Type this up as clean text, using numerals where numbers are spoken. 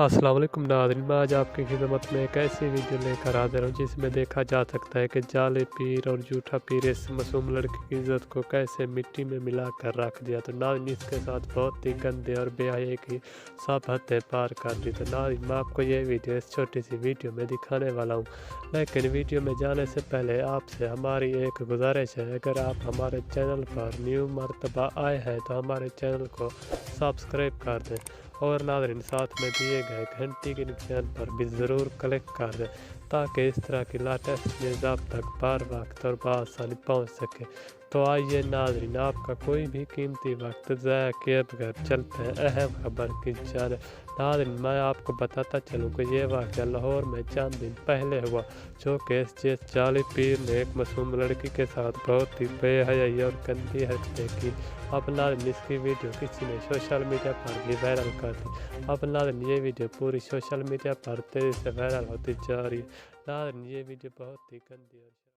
अस्सलाम वालेकुम नाज़रीन, मैं आज आपकी खिदमत में एक ऐसी वीडियो लेकर हाजिर हूँ जिसमें देखा जा सकता है कि जाली पीर और झूठा पीर इस मासूम लड़की की इज्जत को कैसे मिट्टी में मिला कर रख दिया। तो नाज़रीन, इसके साथ बहुत ही गंदे और बेहयाई की सब हदें पार कर दी। तो नाज़रीन, मैं आपको ये वीडियो इस छोटी सी वीडियो में दिखाने वाला हूँ, लेकिन वीडियो में जाने से पहले आपसे हमारी एक गुजारिश है, अगर आप हमारे चैनल पर न्यू मरतबा आए हैं तो हमारे चैनल को सब्सक्राइब कर दें और नाज़रीन साथ में दिए गए घंटी के निशान पर भी ज़रूर क्लिक कर दें ताकि इस तरह की लेटेस्ट न्यूज़ आप तक बर वक्त और बआसानी पहुँच सके। तो आइए नाज़रीन, आपका कोई भी कीमती वक्त ज़ाया किए बगैर चलते हैं अहम खबर की जानिब। नाज़रीन, मैं आपको बताता चलूँ कि ये वाक़या लाहौर में चंद दिन पहले हुआ, जो कि जिस जाली पीर ने एक मासूम लड़की के साथ बहुत ही बेहयाई और गंदी हरकतें की। अब नाज़रीन, इसकी वीडियो किसी ने सोशल मीडिया पर भी वायरल कर दी। अब नाज़रीन, ये वीडियो पूरी सोशल मीडिया पर तेज़ी से वायरल होती जा रही है। नाज़रीन, ये वीडियो बहुत ही गंदी और